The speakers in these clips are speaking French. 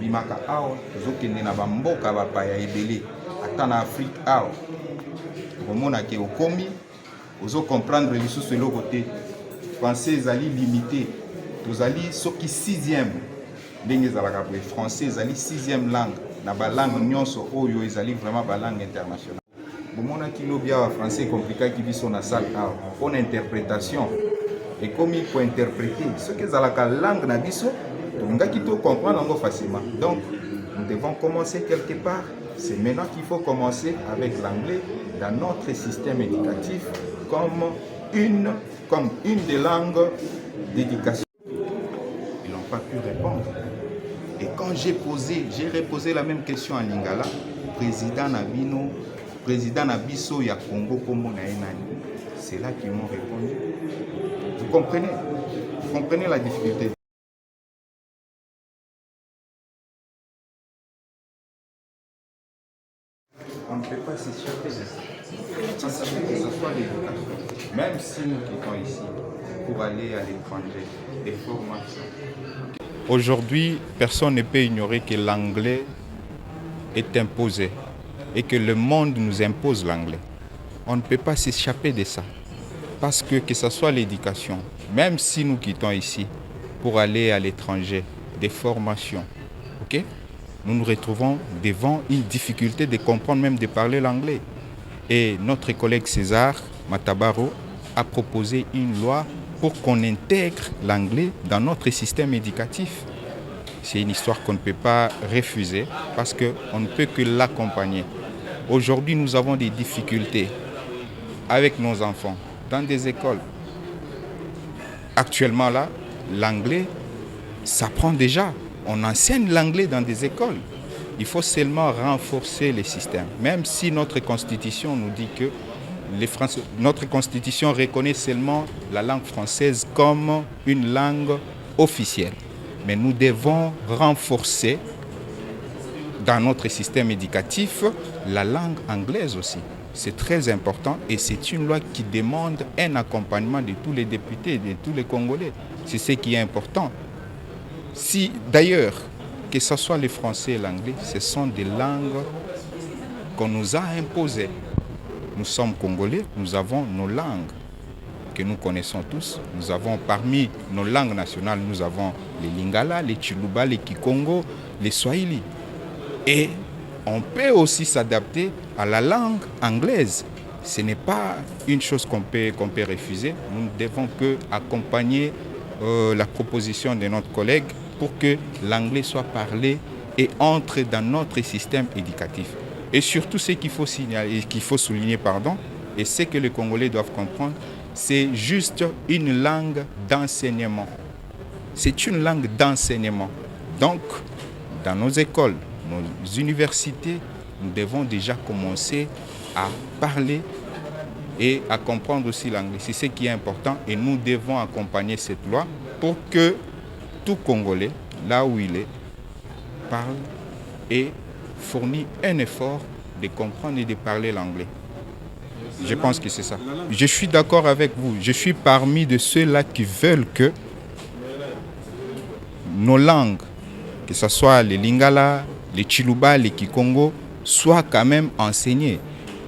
tobimaka awa tozokende na bamboka bapaya ebele ata na Afrique awa tokomona ke okomi ozo-comprendre lisusu eloko te. Français ezali limité, tozali soki 6e ndenge ezalaka boye. Français ezali 6e langue na balangue nyonso oyo ezali vraiment balangue internationale. Bomonaki lobi awa français komplikaki biso na salle awa mpona interprétation ekomi po interpréter soki ezalaka langue na biso tolingaki to comprendre yango facilement. Donc nous devons commencer quelque part. C'est maintenant qu'il faut commencer avec l'anglais dans notre système éducatif comme une des langues d'éducation. Ils n'ont pas pu répondre. Et quand j'ai reposé la même question en lingala, président Nabiso ya Congo Kombo na enani. C'est là qu'ils m'ont répondu. Vous comprenez? Vous comprenez la difficulté? On ne peut pas s'échapper de ça. Que ce soit l'éducation. Même si nous quittons ici pour aller à l'étranger, des formations. Aujourd'hui, personne ne peut ignorer que l'anglais est imposé et que le monde nous impose l'anglais. On ne peut pas s'échapper de ça. Parce que ce soit l'éducation, même si nous quittons ici pour aller à l'étranger, des formations, ok? Nous nous retrouvons devant une difficulté de comprendre, même de parler l'anglais. Et notre collègue César Matabaro a proposé une loi pour qu'on intègre l'anglais dans notre système éducatif. C'est une histoire qu'on ne peut pas refuser parce qu'on ne peut que l'accompagner. Aujourd'hui, nous avons des difficultés avec nos enfants dans des écoles. Actuellement, là, l'anglais s'apprend déjà. On enseigne l'anglais dans des écoles. Il faut seulement renforcer les systèmes. Même si notre constitution nous dit que notre constitution reconnaît seulement la langue française comme une langue officielle. Mais nous devons renforcer dans notre système éducatif la langue anglaise aussi. C'est très important et c'est une loi qui demande un accompagnement de tous les députés, de tous les Congolais. C'est ce qui est important. Si d'ailleurs, que ce soit le français et l'anglais, ce sont des langues qu'on nous a imposées. Nous sommes Congolais, nous avons nos langues que nous connaissons tous. Nous avons parmi nos langues nationales, nous avons les Lingala, les Chiluba, les Kikongo, les Swahili. Et on peut aussi s'adapter à la langue anglaise. Ce n'est pas une chose qu'on peut refuser. Nous ne devons que accompagner la proposition de notre collègue pour que l'anglais soit parlé et entre dans notre système éducatif. Et surtout, ce qu'il faut souligner, et ce que les Congolais doivent comprendre, c'est juste une langue d'enseignement. C'est une langue d'enseignement. Donc, dans nos écoles, nos universités, nous devons déjà commencer à parler et à comprendre aussi l'anglais. C'est ce qui est important et nous devons accompagner cette loi pour que tout Congolais, là où il est, parle et fournit un effort de comprendre et de parler l'anglais. Je pense que c'est ça. Je suis d'accord avec vous. Je suis parmi de ceux-là qui veulent que nos langues, que ce soit les Lingala, les Chiluba, les Kikongo, soient quand même enseignées.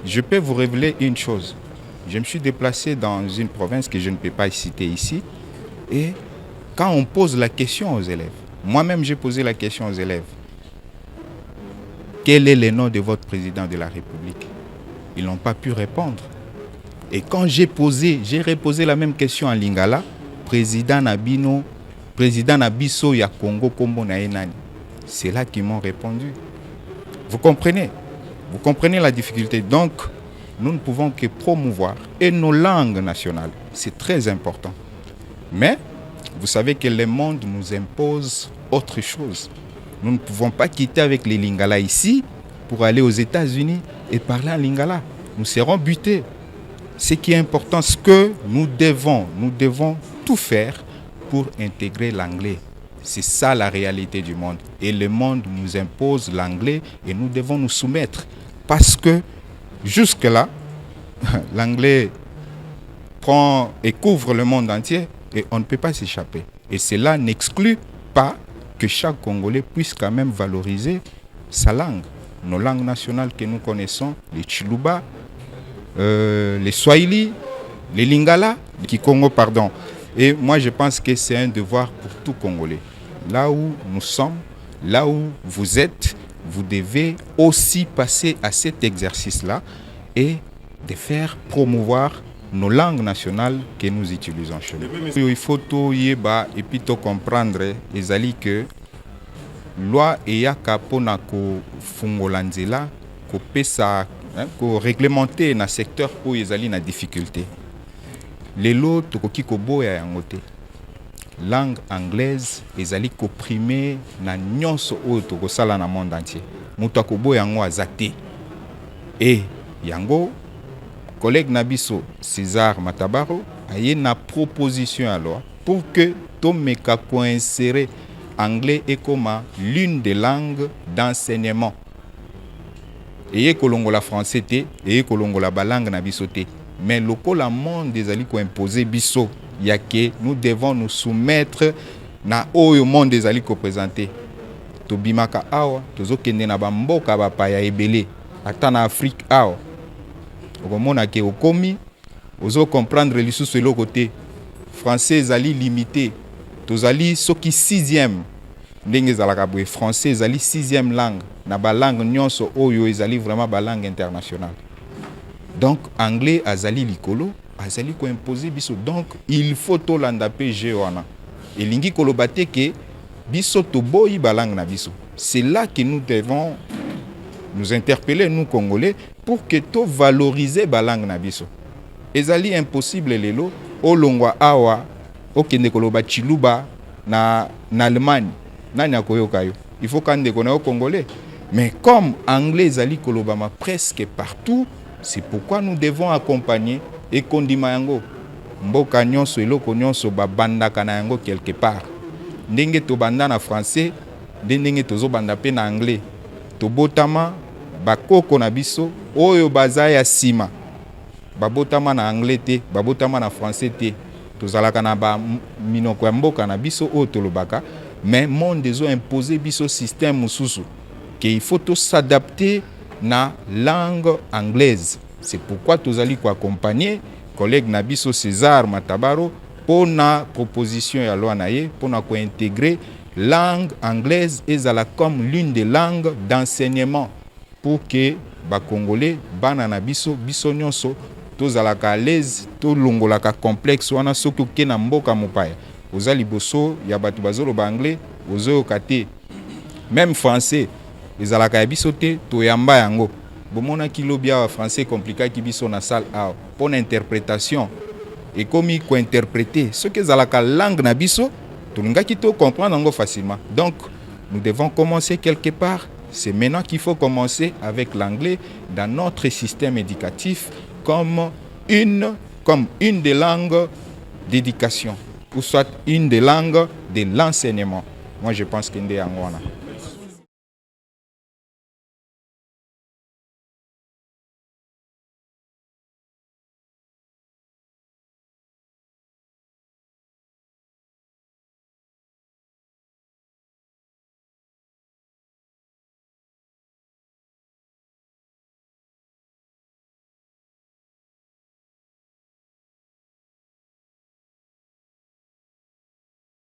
Je peux vous révéler une chose. Je me suis déplacé dans une province que je ne peux pas citer ici. Et quand on pose la question aux élèves, moi-même j'ai posé la question aux élèves, quel est le nom de votre président de la République? Ils n'ont pas pu répondre. Et quand j'ai reposé la même question en Lingala, président Nabiso ya Congo Kombo na enani. C'est là qu'ils m'ont répondu. Vous comprenez? Vous comprenez la difficulté. Donc, nous ne pouvons que promouvoir et nos langues nationales. C'est très important. Mais, vous savez que le monde nous impose autre chose. Nous ne pouvons pas quitter avec les Lingala ici pour aller aux États-Unis et parler en Lingala. Nous serons butés. Ce qui est important, c'est que nous devons tout faire pour intégrer l'anglais. C'est ça la réalité du monde. Et le monde nous impose l'anglais et nous devons nous soumettre. Parce que jusque-là, l'anglais prend et couvre le monde entier et on ne peut pas s'échapper. Et cela n'exclut pas que chaque Congolais puisse quand même valoriser sa langue. Nos langues nationales que nous connaissons, les Chiluba, les Swahili, les Lingala, les Kikongo, pardon. Et moi, je pense que c'est un devoir pour tout Congolais. Là où nous sommes, là où vous êtes, vous devez aussi passer à cet exercice-là et de faire promouvoir nos langues nationales que nous utilisons chez nous. Il faut tout yeba et puis tout comprendre ezali que loi eyaka pona ko fungola nzela ko pesa ko réglementer na secteur où ezali na difficulté. Lelo tokoki koboya yango te. Langue anglaise ezali koprimé na nyonso oyo tokosala na monde entier. Mutu akoboya yango azate. Et yango collègue Nabiso César Matabaro a eu une proposition alors pour que Tomeka insérer anglais et comme l'une des langues d'enseignement. Et kolongola français te, et kolongola balangue na biso te. Mais le monde des ali ko imposer biso, ya que nous devons nous soumettre na oyo monde des ali ko présenter. To bimaka awa, tozo kende na bamboka ba pa ya ebele, ata na Afrique awa. Okomona ke okomi ozo comprendre lisusu eloko te. Français ezali limité. Tozali soki 6e ndenge ezalaka boye français ezali 6e langue na ba langue nyonso oyo ezali vraiment ba langue internationale. Donc anglais azali likolo, azali ko imposer biso. Donc il faut to landa PG wana. Elingi koloba te ke biso to boyi ba langue na biso. C'est là que nous devons nous interpeller, nous Congolais, pour que to valoriser ba langue na biso. Ezali impossible lelo o longwa awa o kende koloba chiluba na Allemagne. Nani akoyoka yo? Il faut kande kona au Congolais. Mais comme anglais ezali kolobama presque partout, c'est pourquoi nous devons accompagner et kondima yango. Mboka nyonso eloko nyonso ba banda kana yango quelque part. Ndenge to banda na français, ndenge tozo banda pe na anglais. To botama bakoko na biso oyo baza ya sima. Babotama na anglais te, babotama na français te. Tozalaka na ba minoko ya mboka na biso oyo tolobaka, mais monde dezo imposer biso système mususu que il faut s'adapter na langue anglaise. C'est pourquoi tozali ko accompagner collègue na biso César Matabaro pour na proposition ya loi na ye pour na ko intégrer langue anglaise ezala comme l'une des langues d'enseignement pour que ba congolais bana na biso nyonso tozalaka à l'aise to longolaka complexe wana soki ke na mboka mopaya ozali boso ya batu bazolo ba anglais ozo kate même français ezalaka ya biso te to yamba yango bomona kilobia wa français compliqué ki biso na salle a pour interprétation et comme il ko interpréter ce que ezalaka langue na biso to ngaki to comprendre yango facilement. Donc nous devons commencer quelque part. C'est maintenant qu'il faut commencer avec l'anglais dans notre système éducatif comme une des langues d'éducation ou soit une des langues de l'enseignement. Moi je pense qu'il y a un